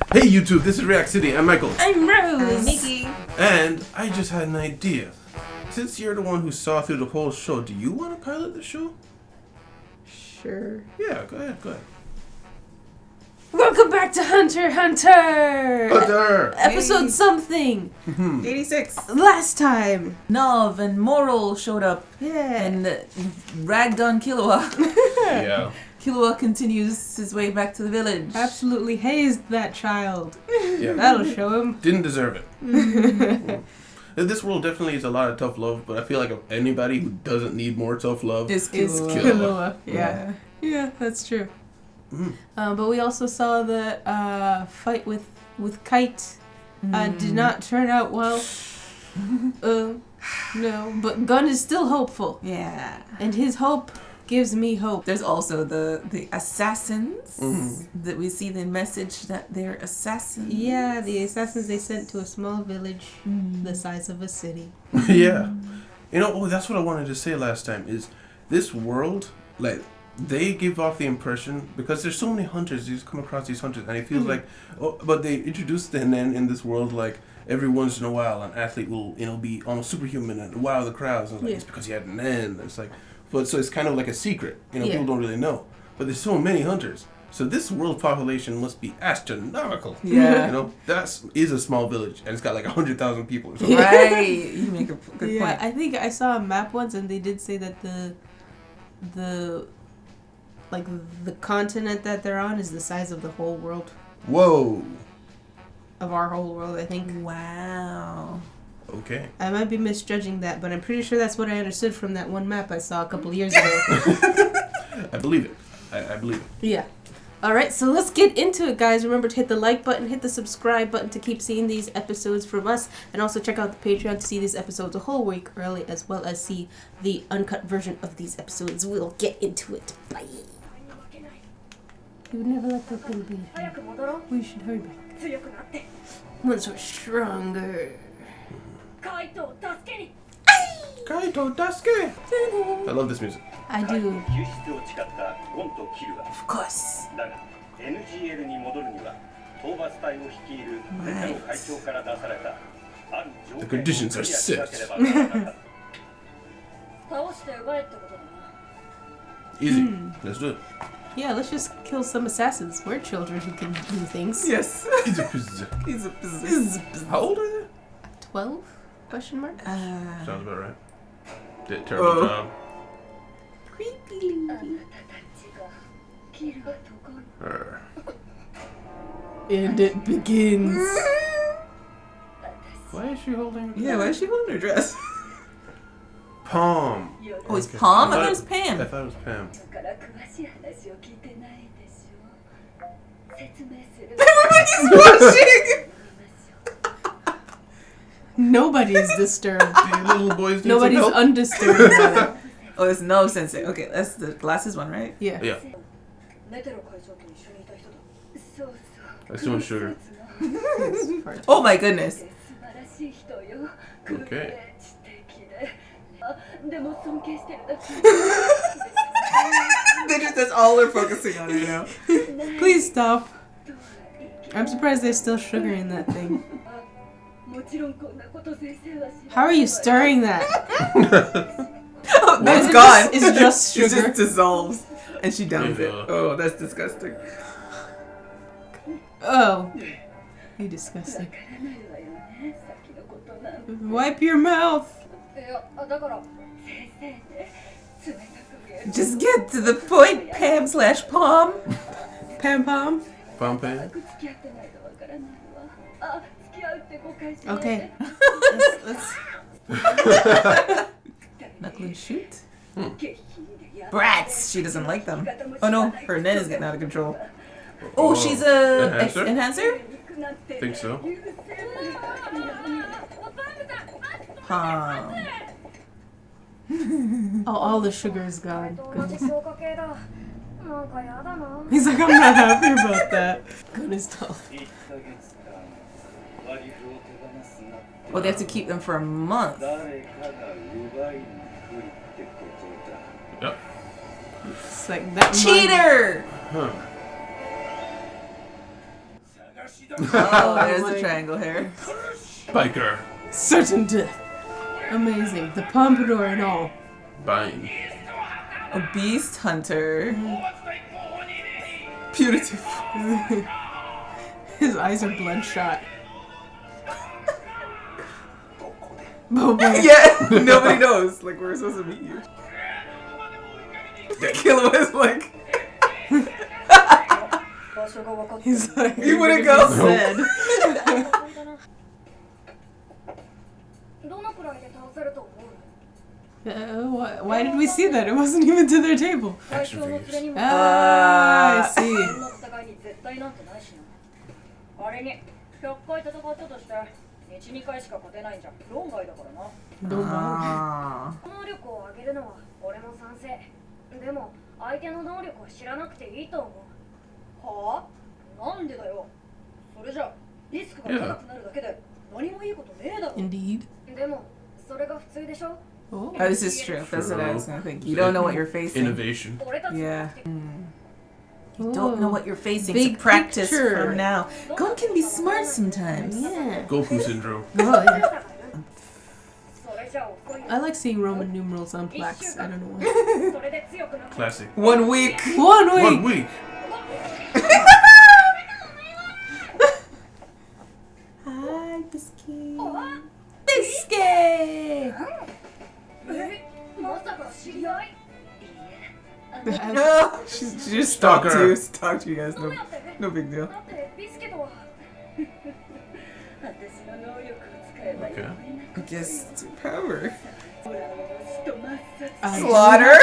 Hey YouTube, this is React City. I'm Michael. I'm Rose. I'm Nikki. And I just had an idea. Since you're the one who saw through the whole show, do you want to pilot the show? Sure. Yeah, go ahead. Welcome back to Hunter x Hunter! Hunter! Episode something! 86. Last time! Nov and Morel showed up Yeah. and ragged on Killua. Yeah. Killua continues his way back to the village. Absolutely hazed that child. Yeah. That'll show him. Didn't deserve it. This world definitely is a lot of tough love, but I feel like anybody who doesn't need more tough love Is It's Killua. Killua. Yeah. Yeah, that's true. But we also saw the fight with Kite. Did not turn out well. No, but Gun is still hopeful. Yeah. And his hope gives me hope. There's also the assassins that we see the message that they're assassins. Yeah, the assassins they sent to a small village the size of a city. Yeah. You know, that's what I wanted to say last time, is this world, like, they give off the impression, because there's so many hunters, you just come across these hunters, and it feels like, but they introduced and then in this world, like, every once in a while, an athlete will, be almost superhuman and wow the crowds, and it's like, it's because he had an end, it's like, but so it's kind of like a secret, people don't really know, but there's so many hunters, so this world population must be astronomical. Yeah. That is a small village, and it's got like 100,000 people or something. Right. You make a good point. I think I saw a map once and they did say that the continent that they're on is the size of the whole world. Whoa. Of our whole world, I think. Wow. Okay. I might be misjudging that, but I'm pretty sure that's what I understood from that one map I saw a couple of years ago. I believe it. I believe it. Yeah. Alright, so let's get into it, guys. Remember to hit the like button, hit the subscribe button to keep seeing these episodes from us, and also check out the Patreon to see these episodes a whole week early, as well as see the uncut version of these episodes. We'll get into it. Bye. You would never let that thing be. We should hurry back. Once we're stronger. Kaito Daisuke! I love this music. I do. Of course. The conditions are set. Easy. Let's do it. Yeah, let's just kill some assassins. We're children who can do things. Yes. He's a How old are they? 12? Question mark? Sounds about right. Did a terrible job. Creepy. And it begins. Why is she holding? Yeah, why is she holding her dress? Palm. Oh, it's Palm? I thought it was I Pam. thought it was Pam. Everybody's watching! Nobody is disturbed. The little boys need Nobody's some help. undisturbed about it. Oh, there's no sensei. Okay, that's the glasses one, right? Yeah. Yeah. That's too much sugar. Oh my goodness. Okay. That's all they're focusing on right now. Please stop. I'm surprised there's still sugar in that thing. How are you stirring that? Oh, that's It's gone. It's just It sugar. just dissolves. And she downs it. Yeah. Oh, that's disgusting. Oh. You disgusting. Wipe your mouth. Just get to the point, Pam/Palm. Pam Pam. Palm Pam. Okay. Let's MacLeod shoot. Brats! She doesn't like them. Oh no, her net is getting out of control. Oh, she's a enhancer? Think so. Palm. Oh, all the sugar is gone. Goodness. He's like, I'm not happy about that. Goodness, tough. Oh, they have to keep them for a month. Yep. It's like that. Cheater! Huh. Oh, there's the triangle hair. Biker. Certain death. Amazing. The pompadour and all. Buying. A beast hunter. Beautiful. His eyes are bloodshot. But where? Yeah, nobody knows. Like, we're supposed to meet you. Killer was like... He's like, You wouldn't go? Said. Why did we see that? It wasn't even to their table. Action figures. Ah, I see. Ah. 能力を上げるのは俺も賛成。でも相手の能力は知らなくていいと思う。はあ？なんでだよ。それじゃリスクが高くなるだけで何もいいことねえだろ。Indeed. でもそれが普通でしょ。 Oh. Oh, this is true. That's what I was gonna think. You don't know what you're facing. Innovation. 俺たちの Yeah. 目的 You don't know what you're facing. Big So practice picture. from now. Gon can be smart sometimes. Yeah. Goku syndrome. Oh, yeah. それじゃ遅いよ。 I like seeing Roman numerals on plaques. I don't know why. それで強くなる。 Classic. One week. One One week. week. Hi, Biscuit. Biscuit. まさか知り合い？ No, she just stalked Stalker. you. Stalked you guys. No, no big deal. だってビスケとは私の能力を使えばいい Okay. I guess it's power. I Slaughter.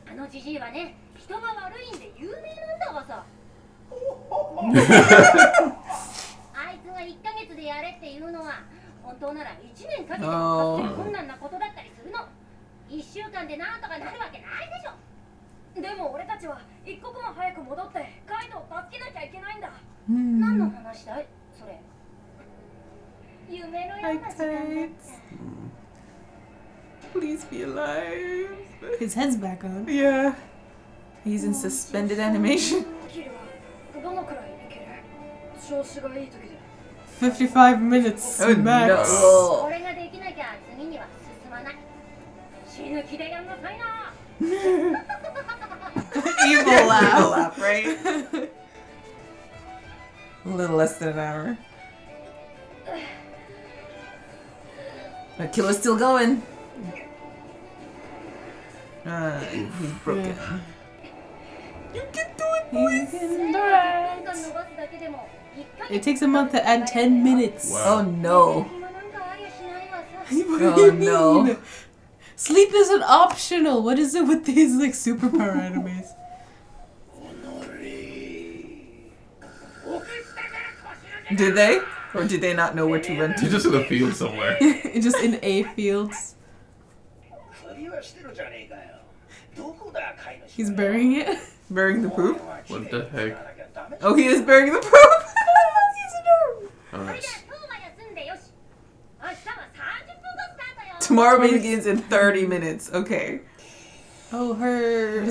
あのじじいはね、人が悪いんで有名なんだわさ。あいつが1ヶ月でやれっていうのは本当なら1年かけても達成困難なことだったりするの。1週間でなんとかなるわけないでしょ。でも俺たちは一刻も早く戻ってカイドを助けなきゃいけないんだ。何の話だいそれ。夢のような時間だった。 Please be alive. His head's back on. Yeah. He's in suspended animation. キルはどのくらいできる？調子がいい時で。 55 minutes Oh max. no. 俺ができなきゃ次には進まない。死ぬ気でやんなさいな。 Evil laugh, right? A little less than an hour. The killer's still going. He's broken. You can do it, boys! It takes a month to add 10 minutes. Oh no. What Oh, do you no. mean? Sleep isn't optional. What is it with these like superpower animes? Did they? Or did they not know where to run He's to? just in the field somewhere. Just in A fields. He's burying it. Burying the poop? What the heck? Oh, he is burying the poop! He's a nerd! Oh, nice. Tomorrow begins in 30 minutes. Okay. Oh, her What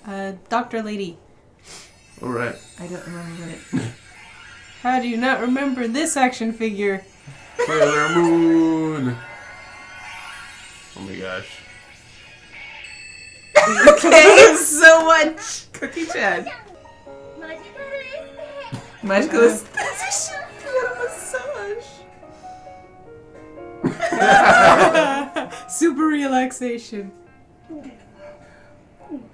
is doctor lady. Alright. I don't remember it. How do you not remember this action figure? Sailor Moon! Oh my gosh. Okay, so much! Cookie Chad. Magical aesthetic. You got a massage. Super relaxation. も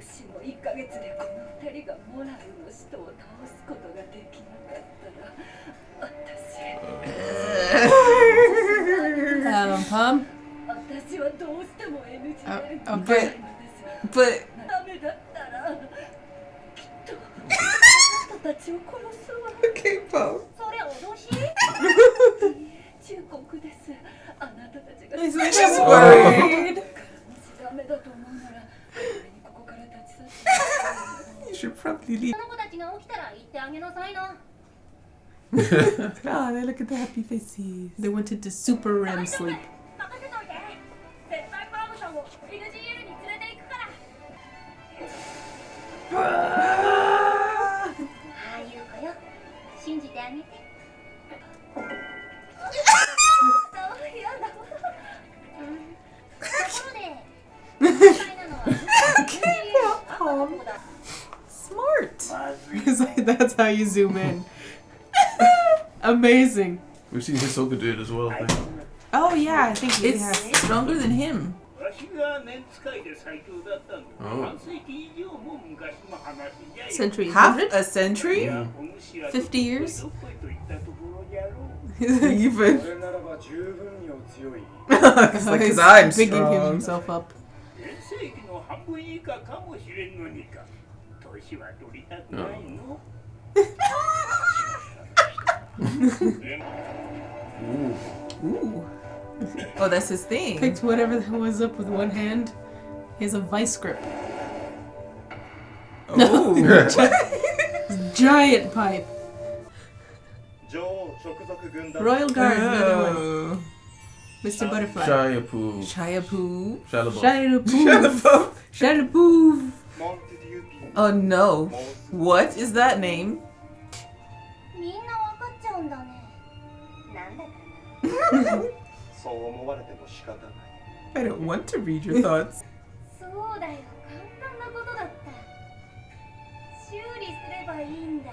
しも1ヶ月でこの2人がモラルの人を倒すことができなかったら、Pom. 私はどうしても NG で Okay. But ダメだったら、きっとあなたたちを殺すわ。 okay, Poe. それ脅し？忠告です。あなたたちが He's ダ like, 'She's I'm worried. メだと思うなら、ここから立ち去って。 You should probably leave. この子たちが起きたら言ってあげなさいな。 Oh, look at the happy faces. They went into super REM sleep. 任せといて。絶対パームさんを NGL に連れて行くから。It's like, that's how you zoom in. Amazing. We've seen Hisoka do it as well. I think. Oh yeah, I think we It's have. stronger than him. Oh. Century. Half 100? a century? Yeah. 50 years? Even. Because Because I'm bigging strong. himself up. Ooh. Oh, that's his thing. Picked whatever that was up with one hand. He has a vice grip. Oh. Giant pipe. Royal Guard, another one. Oh. Mr. Butterfly. Shia-Poo. Shia-Poo. Shia-LaBeouf. Shia-LaBeouf. Oh no. What is that name? みんなわかっちゃうんだね。なんだかな。そう思われても仕方ない。 I don't want to read your thoughts. そうだよ、簡単なことだった。修理すればいいんだ。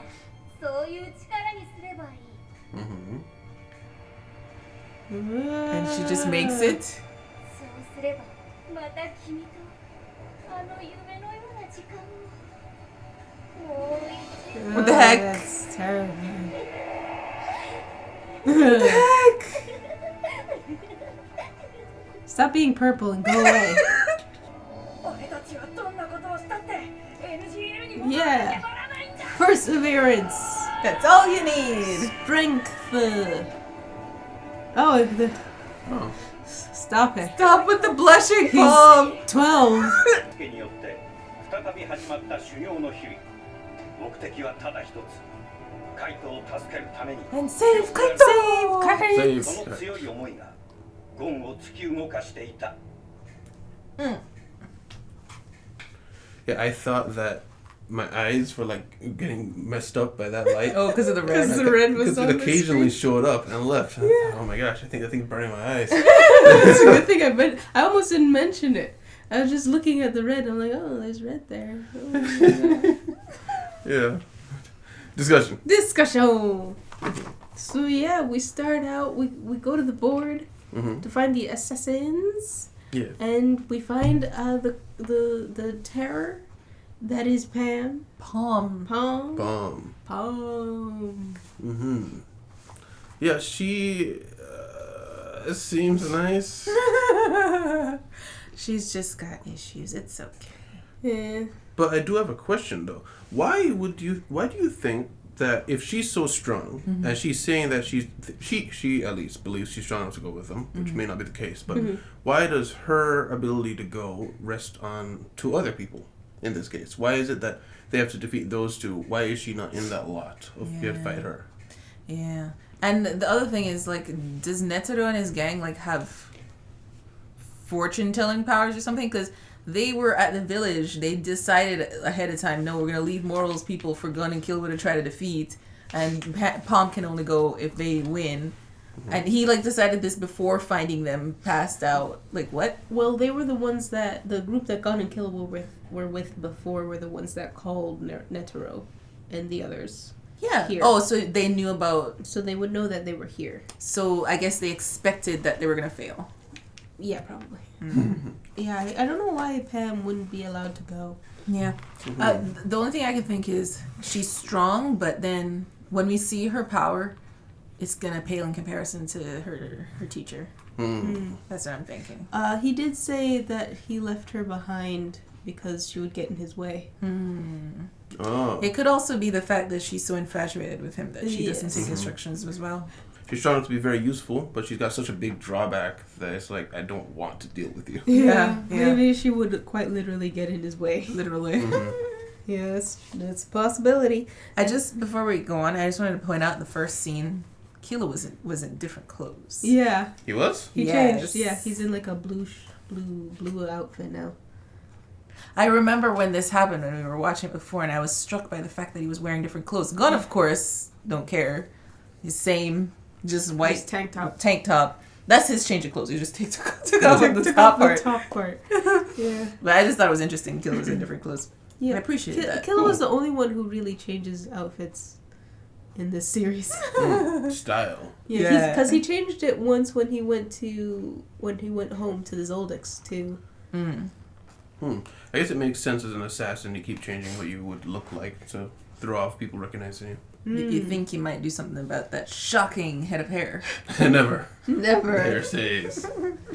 そういう力にすればいい。And she just makes it. そうすれば、また君とあの夢のような時間を。もう一度。 What the heck? That's terrible. What the heck? Stop being purple and go away. 俺たちはどんなことをしたって NGL に戻らなき Yeah. ゃならないんだ。 Perseverance. That's all you need. Strength. Oh, Oh. stop it. Stop with the blushing palm. 12. 助けによって再び始まった修行の日々。目的はただ一つ。カイトを助けるために。 And save Kaito. Save. その強い思いがゴンを突き動かしていた。 Yeah, I thought that my eyes were like getting messed up by that light. Oh, because of the red. Because the red was Because on it the occasionally screen. showed up and left. And I thought, oh my gosh, I think it's burning my eyes. It's a good thing I almost didn't mention it. I was just looking at the red. I'm like, oh, there's red there. Oh, Yeah. Discussion. Discussion. So yeah, we start out. We go to the board Mm-hmm. to find the assassins, Yeah. and we find the terror that is Pam. Palm. Palm. Bomb. Palm. Mm-hmm. Yeah, she seems nice. She's just got issues. It's okay. Yeah. But I do have a question though. Why do you think that if she's so strong and she's saying that she at least believes she's strong enough to go with them, which may not be the case, but why does her ability to go rest on two other people in this case? Why is it that they have to defeat those two? Why is she not in that lot of you have to fight her? Yeah. And the other thing is, like, does Netero and his gang, like, have fortune-telling powers or something? Because they were at the village. They decided ahead of time, no, we're going to leave Morel's people for Gun and Killua to try to defeat. And Palm can only go if they win. And he, like, decided this before finding them passed out. Like, what? Well, they were the ones that the group that Gon and Killua were with before were the ones that called Netero and the others. Yeah. Here. Oh, so they knew about... So they would know that they were here. So I guess they expected that they were going to fail. Yeah, probably. Yeah, I don't know why Pam wouldn't be allowed to go. Yeah. The only thing I can think is she's strong, but then when we see her power, it's going to pale in comparison to her teacher. That's what I'm thinking. He did say that he left her behind because she would get in his way. Oh. It could also be the fact that she's so infatuated with him that she doesn't Yes. take instructions as well. She's trying to be very useful, but she's got such a big drawback that it's like, I don't want to deal with you. Yeah. Maybe she would quite literally get in his way. Literally. Yes, that's a possibility. Before we go on, I just wanted to point out the first scene, Killua was in different clothes. Yeah, He was? he Yes. changed. Yeah, he's in like a blue outfit now. I remember when this happened when we were watching it before, and I was struck by the fact that he was wearing different clothes. Gun, of course, don't care. His same, just white His tank top. Tank top. That's his change of clothes. He just took off the top part. The top part. Yeah. But I just thought it was interesting. Killua was in different clothes. Yeah, I appreciate that. Killer was the only one who really changes outfits in this series. Style. Yeah, because he changed it once when he went home to the Zoldycks too. I guess it makes sense as an assassin to keep changing what you would look like to throw off people recognizing you. You think he might do something about that shocking head of hair? Never. Never. There says.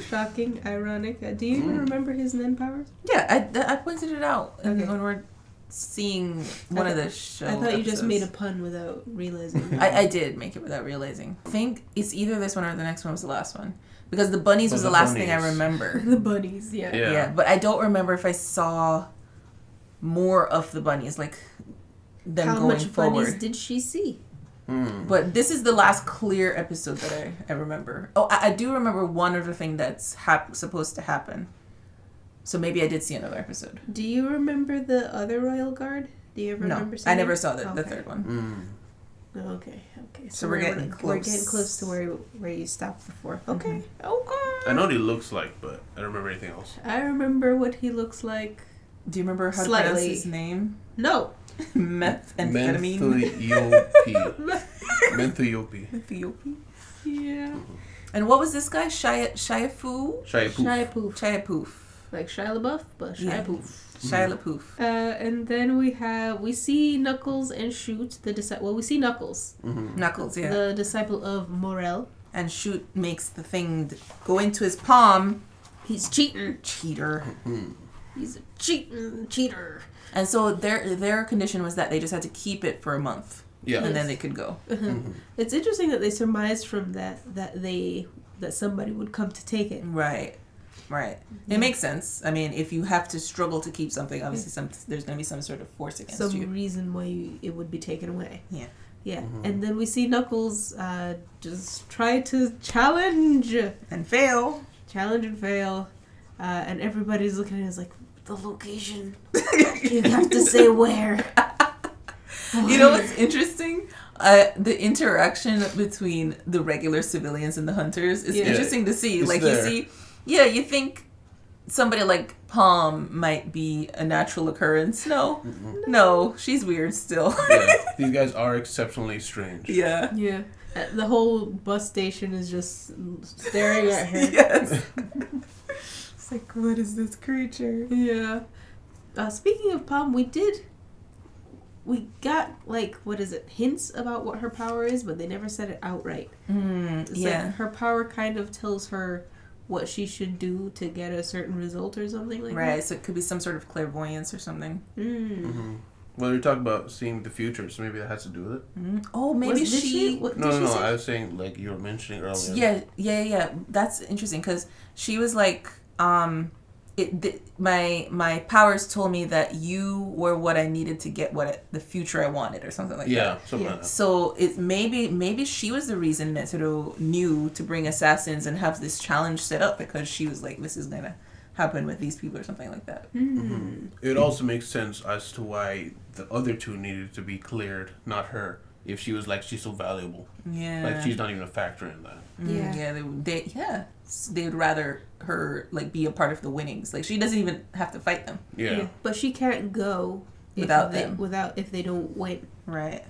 Shocking, ironic. Do you even remember his Nen powers? Yeah, I pointed it out Okay. when we're seeing one of the show I thought you just episodes. made a pun without realizing. I did make it without realizing. I think it's either this one or the next one was the last one. Because the bunnies was the last thing I remember. The bunnies, yeah. Yeah, but I don't remember if I saw more of the bunnies, like them How going much forward. bunnies did she see? But this is the last clear episode that I remember. Oh, I do remember one other thing that's supposed to happen. So maybe I did see another episode. Do you remember the other royal guard? Do you ever remember seeing I never it? saw the Okay. third one. Okay. So we're getting We're close. getting close to where you stopped before. Okay. I know what he looks like, but I don't remember anything else. I remember what he looks like. Do you remember how to Slightly. pronounce his name? No. Methamphetamine. Menthoyopi. Ethiopia. Yeah. And what was this guy? Shia-Poof? Shia-Poof. Shia-Poof. Like Shia LaBeouf, but Shia Yeah. Poof. Shia LaPoof. And then we see Knuckles and Shoot, we see Knuckles, Knuckles, yeah. the disciple of Morel. And Shoot makes the thing go into his palm. He's cheating. Cheater. He's a cheater. And so their condition was that they just had to keep it for a month. Yeah. And then they could go. It's interesting that they surmised from that somebody would come to take it. Right. It makes sense. I mean, if you have to struggle to keep something, obviously there's going to be some sort of force against you. Some reason why it would be taken away. Yeah. Yeah. And then we see Knuckles just try to challenge And fail. and everybody's looking at it as like, the location. You have to say where. You know what's interesting? The interaction between the regular civilians and the hunters is interesting to see. It's like there. you think somebody like Palm might be a natural occurrence. No, she's weird still. Yeah. These guys are exceptionally strange. Yeah. Yeah. The whole bus station is just staring at her. Yes. It's like, what is this creature? Yeah. Speaking of Palm, we got, like, hints about what her power is, but they never said it outright. It's like her power kind of tells her what she should do to get a certain result or something like that. Right, so it could be some sort of clairvoyance or something. Well, you're talking about seeing the future, so maybe that has to do with it. Oh, maybe she... No, I was saying, like you were mentioning earlier. Yeah. That's interesting, because she was like, my powers told me that you were what I needed to get the future I wanted, or something like that. Yeah, something like that. So it maybe she was the reason Netero knew to bring assassins and have this challenge set up, because she was like, this is gonna happen with these people or something like that. It also makes sense as to why the other two needed to be cleared, not her. If she was like, she's so valuable. Yeah. Like, she's not even a factor in that. Yeah. They'd rather her like be a part of the winnings. Like, she doesn't even have to fight them. Yeah. But she can't go Without them. if they don't win. Right.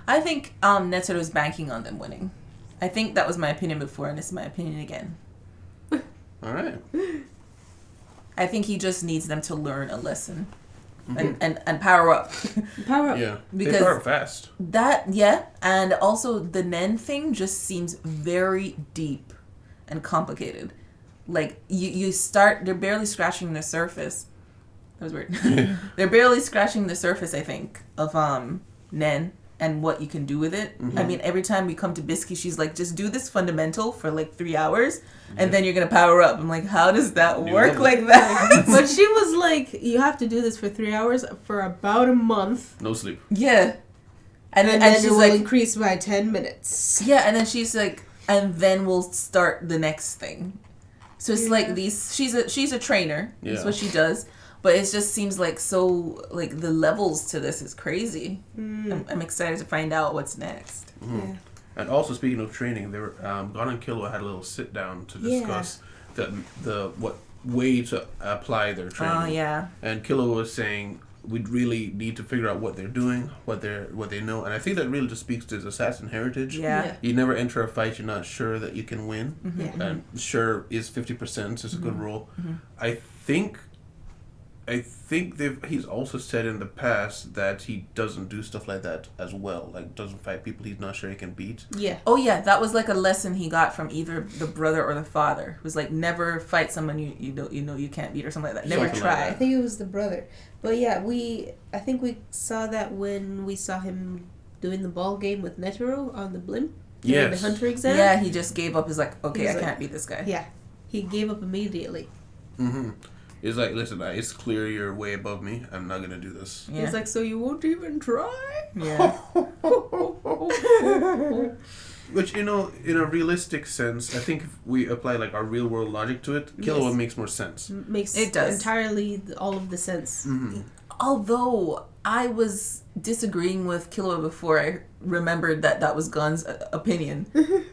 I think Netero's banking on them winning. I think that was my opinion before, and it's my opinion again. All right. I think he just needs them to learn a lesson and power up. Power up. Yeah. Because they power up fast. And also the Nen thing just seems very deep and complicated. Like, they're barely scratching the surface. That was weird. They're barely scratching the surface, I think, of Nen and what you can do with it. I mean, every time we come to Bisky, she's like, just do this fundamental for like 3 hours, and then you're going to power up. I'm like, how does that work like that? But she was like, you have to do this for 3 hours for about a month. No sleep. Yeah. And then she's it will like, increase by 10 minutes. yeah, and then she's like, and then we'll start the next thing. So it's like she's a trainer. Yeah. That's what she does. But it just seems like the levels to this is crazy. I'm excited to find out what's next. Yeah. And also, speaking of training, they were Gon and Killua had a little sit down to discuss the what way to apply their training. Oh, yeah. And Killua was saying, we really need to figure out what they're doing, what they know, and I think that really just speaks to his assassin heritage. Yeah. You never enter a fight you're not sure that you can win. Yeah. And sure is 50%, so it's a good rule. I think he's also said in the past that he doesn't do stuff like that as well. Like, doesn't fight people he's not sure he can beat. Yeah. Oh yeah, that was like a lesson he got from either the brother or the father. It was like, never fight someone you know you can't beat or something like that. Never Something like try. I think it was the brother. But yeah, I think we saw that when we saw him doing the ball game with Netero on the blimp. During Yes. the hunter exam. Yeah, he just gave up. He's like, okay, He's I like- can't beat this guy. Yeah. He gave up immediately. Mm-hmm. It's like, listen, it's clear you're way above me. I'm not gonna do this. Yeah. He's like, so you won't even try? Yeah. Which, in a realistic sense, I think if we apply like our real world logic to it, Killua Yes. makes more sense. Makes It does. entirely all of the sense. Mm-hmm. Although I was disagreeing with Killua before I remembered that was Gun's opinion,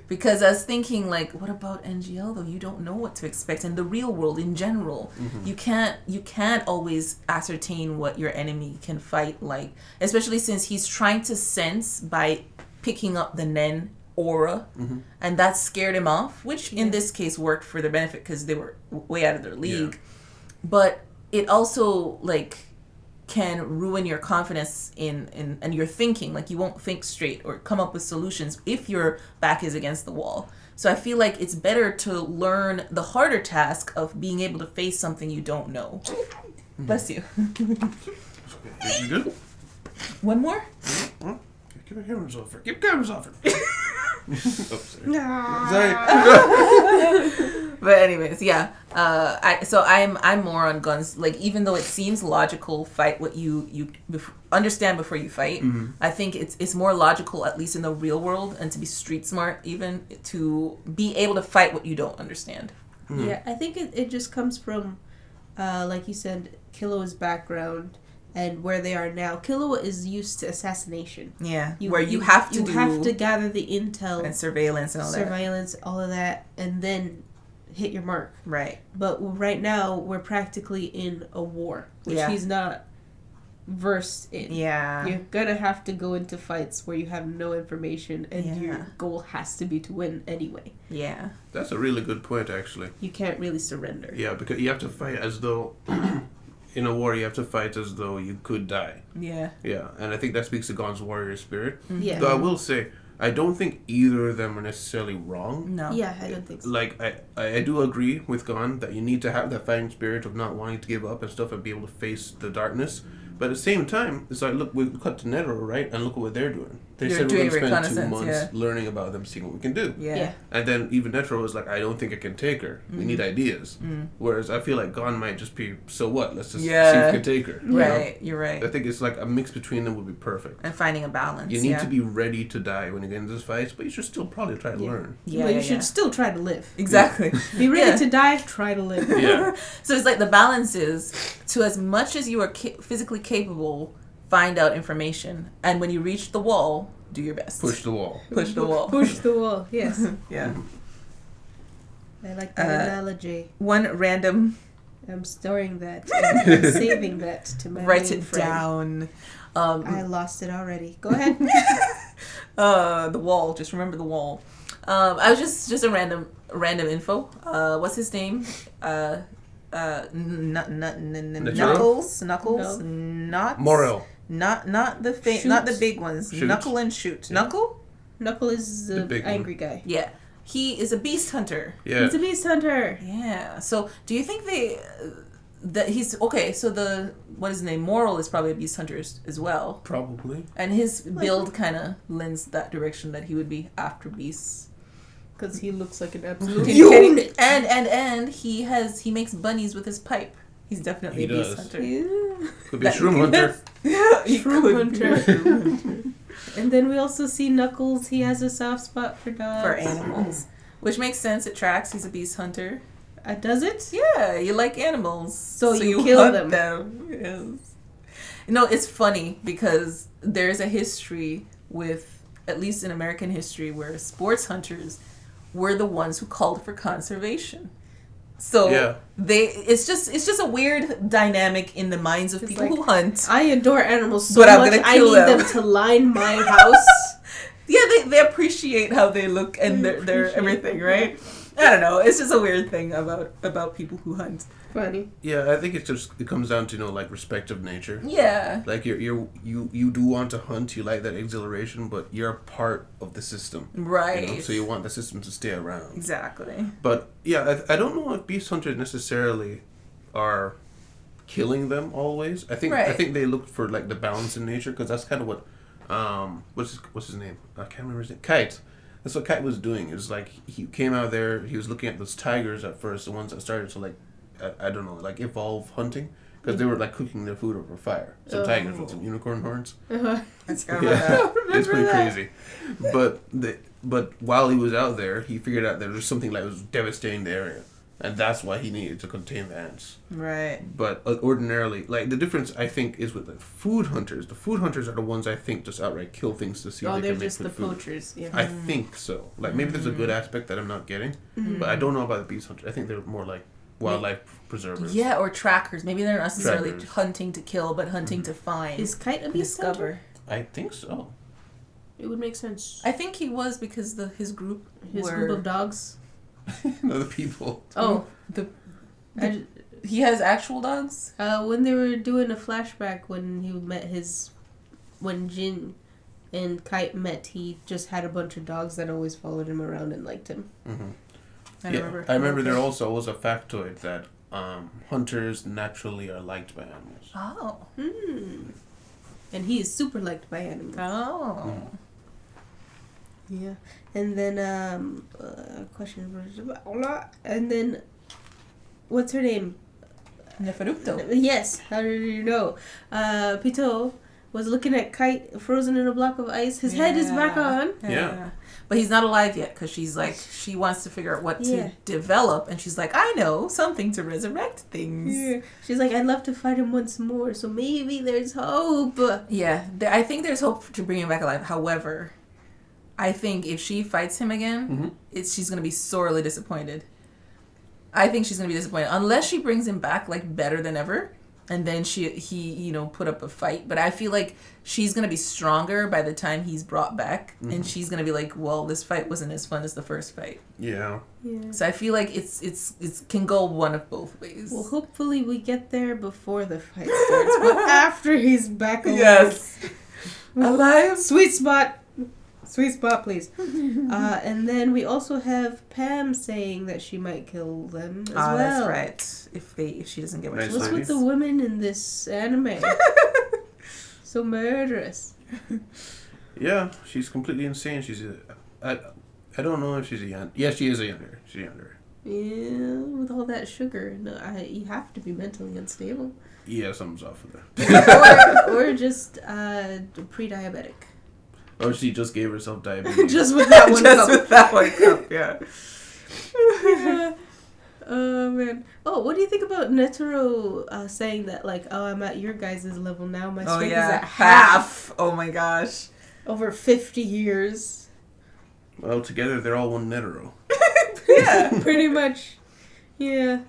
because I was thinking, like, what about NGL though? You don't know what to expect in the real world in general. You can't always ascertain what your enemy can fight like, especially since he's trying to sense by picking up the Nen aura, and that scared him off, which in this case worked for their benefit because they were way out of their league. But it also like can ruin your confidence in and your thinking. Like, you won't think straight or come up with solutions if your back is against the wall. So I feel like it's better to learn the harder task of being able to face something you don't know. Bless you. You good? One more? Huh? Keep your cameras off her. Keep your cameras off her. Oh, sorry. But anyways, yeah. I'm more on Guns. Like, even though it seems logical, fight what you understand before you fight. I think it's more logical, at least in the real world, and to be street smart, even to be able to fight what you don't understand. Yeah, I think it just comes from, like you said, Killua's background and where they are now. Killua is used to assassination. Yeah, where you have to gather the intel and surveillance and all surveillance, all of that, and then hit your mark. Right. But right now, we're practically in a war, which Yeah. he's not versed in. Yeah. You're gonna have to go into fights where you have no information, and your goal has to be to win anyway. Yeah. That's a really good point, actually. You can't really surrender. Yeah, because you have to fight as though, in a war, you have to fight as though you could die. Yeah. Yeah, and I think that speaks to Gon's warrior spirit. Yeah. Though I will say, I don't think either of them are necessarily wrong. No. Yeah, I don't think so. Like, I do agree with Gon that you need to have that fighting spirit of not wanting to give up and stuff and be able to face the darkness. But at the same time, it's like, look, we cut to Netero, right? And look at what they're doing. They They're said we're doing going to spend 2 reconnaissance, months learning about them, seeing what we can do. Yeah. And then even Netero was like, I don't think I can take her. We need ideas. Whereas I feel like Gon might just be, so what? Let's just see if we can take her. you know? Right. You're right. I think it's like a mix between them would be perfect. And finding a balance. You need to be ready to die when you get into this fight, but you should still probably try to learn. Yeah. But you should still try to live. Exactly. Be ready to die, try to live. Yeah. So it's like the balance is to as much as you are physically capable, find out information, and when you reach the wall, do your best. Push the wall. Push the wall. Push the wall, yes. Yeah. I like that analogy. One random. I'm storing that. I'm saving that to my Write main it frame. down. I lost it already. Go ahead. The wall. Just remember the wall. I was just a random info. What's his name? Knuckles. No. Not Morel. Not the Shoot. not the big ones. Shoot. Knuckle and Shoot. Yeah. Knuckle? Knuckle is The the big angry guy. Yeah. He is a beast hunter. Yeah. He's a beast hunter. Yeah. So, do you think that he's okay? So what is his name? Morel is probably a beast hunter as well, Probably. and his build kind of lends that direction that he would be after beasts. Because he looks like an absolute Unit. And he makes bunnies with his pipe. He's definitely He a beast does. hunter. Yeah. Could be a shroom hunter. He Shroom could be. hunter. And then we also see Knuckles. He has a soft spot for dogs. For animals, which makes sense. It tracks. He's a beast hunter. Does it? Yeah, you like animals, So you kill hunt them. Yes. You know, it's funny because there's a history with, at least in American history, where sports hunters were the ones who called for conservation. So Yeah. it's just a weird dynamic in the minds of It's people like, who hunt. I adore animals so But I'm much. gonna I kill need them them. to line my house. Yeah, they appreciate how they look and They their appreciate everything, them, right? I don't know. It's just a weird thing about people who hunt. Funny. Yeah, I think it comes down to like respect of nature. Yeah. Like you do want to hunt, you like that exhilaration, but you're a part of the system. Right. So you want the system to stay around. Exactly. But yeah, I don't know if beast hunters necessarily are killing them always. I think they look for like the balance in nature, because that's kind of what what's his name? I can't remember his name. Kite. That's what Kite was doing. It was like he came out there. He was looking at those tigers at first, the ones that started to like I don't know, like evolve hunting, because they were like cooking their food over fire. Some tigers with some unicorn horns. That's kind Yeah, it's pretty that. crazy. But while he was out there, he figured out there was something that was devastating the area, and that's why he needed to contain the ants. Right. But ordinarily, like the difference I think is with the food hunters. The food hunters are the ones I think just outright kill things to see if Oh, they they're can make just the food. poachers. Yeah. I think so. Like maybe there's a good aspect that I'm not getting, but I don't know about the beast hunters. I think they're more like wildlife preservers. Yeah, or trackers. Maybe they're not necessarily Trackers. hunting to kill, but hunting to find. Is Kite a beast hunter? discover. I think so. It would make sense. I think he was because his group His were group of dogs. No, the people. Oh, he has actual dogs. when they were doing a flashback when he met when Jin and Kite met, he just had a bunch of dogs that always followed him around and liked him. Mm-hmm. I remember there also was a factoid that hunters naturally are liked by animals. Oh. And he is super liked by animals. Oh. Yeah. And then question. And then what's her name? Neferupto. Yes. How did you know? Pito was looking at Kite frozen in a block of ice. His head is back on. Yeah. But he's not alive yet, because she's like, she wants to figure out what to develop, and she's like, I know something to resurrect things. Yeah. She's like, I'd love to fight him once more, so maybe there's hope. Yeah, I think there's hope to bring him back alive. However, I think if she fights him again, she's going to be sorely disappointed. I think she's going to be disappointed. Unless she brings him back, like, better than ever. And then he put up a fight. But I feel like she's going to be stronger by the time he's brought back. And she's going to be like, well, this fight wasn't as fun as the first fight. Yeah. Yeah. So I feel like it's can go one of both ways. Well, hopefully we get there before the fight starts, but after he's back alive. Yes. Alive. Sweet spot. Sweet spot, please. And then we also have Pam saying that she might kill them as well. That's right. If she doesn't get what Nice she What's wants. with the women in this anime? So murderous. Yeah, she's completely insane. I don't know if she's a young. Yeah, she is a younger. She's younger. Yeah, with all that sugar, no, you have to be mentally unstable, Yeah, something's off with her. or just pre-diabetic. Or she just gave herself diabetes. Just with that one Just cup. with that one cup, yeah. Yeah. Oh man. Oh, what do you think about Netero saying that, like, oh, I'm at your guys' level now. My strength is at half. Oh my gosh. Over 50 years. Well, together they're all one Netero. Yeah. Pretty much. Yeah.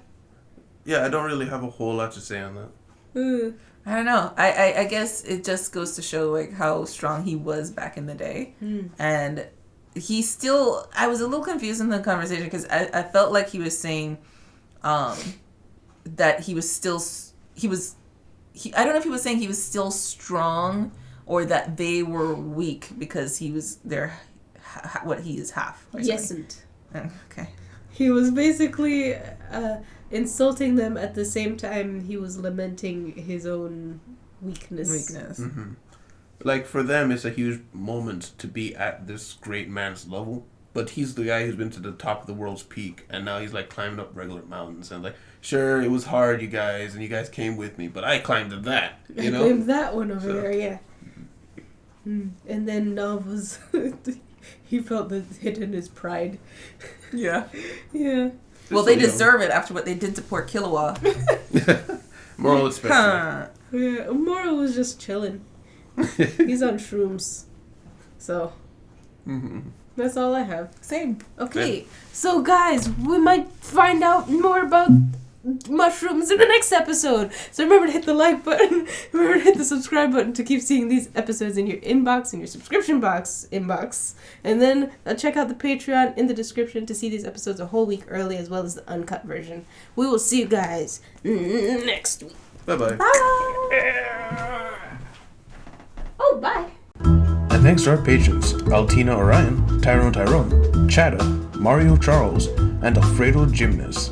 Yeah, I don't really have a whole lot to say on that. I don't know. I guess it just goes to show like how strong he was back in the day. And he still, I was a little confused in the conversation because I felt like he was saying that he was still, I don't know if he was saying he was still strong or that they were weak because he was their, he is half. Yesn't. Okay. He was basically insulting them at the same time he was lamenting his own weakness. Mm-hmm. Like, for them, it's a huge moment to be at this great man's level. But he's the guy who's been to the top of the world's peak, and now he's, like, climbing up regular mountains. And, like, sure, it was hard, you guys, and you guys came with me, but I climbed that, you know? I blamed that one over there, yeah. And then Nav was... he felt the hit in his pride. Yeah. Yeah. Well, they deserve it after what they did to poor Killua. Morel especially. Yeah, Morel was just chilling. He's on shrooms. So. Mm-hmm. That's all I have. Same. Okay, so guys, we might find out more about mushrooms in the next episode. So remember to hit the like button. Remember to hit the subscribe button to keep seeing these episodes in your inbox, in your subscription box inbox. And then check out the Patreon in the description to see these episodes a whole week early, as well as the uncut version. We will see you guys next week. Bye-bye. Bye. Oh, bye. And thanks to our patrons, Altina Orion, Tyrone, Chada, Mario Charles, and Alfredo Gymnast.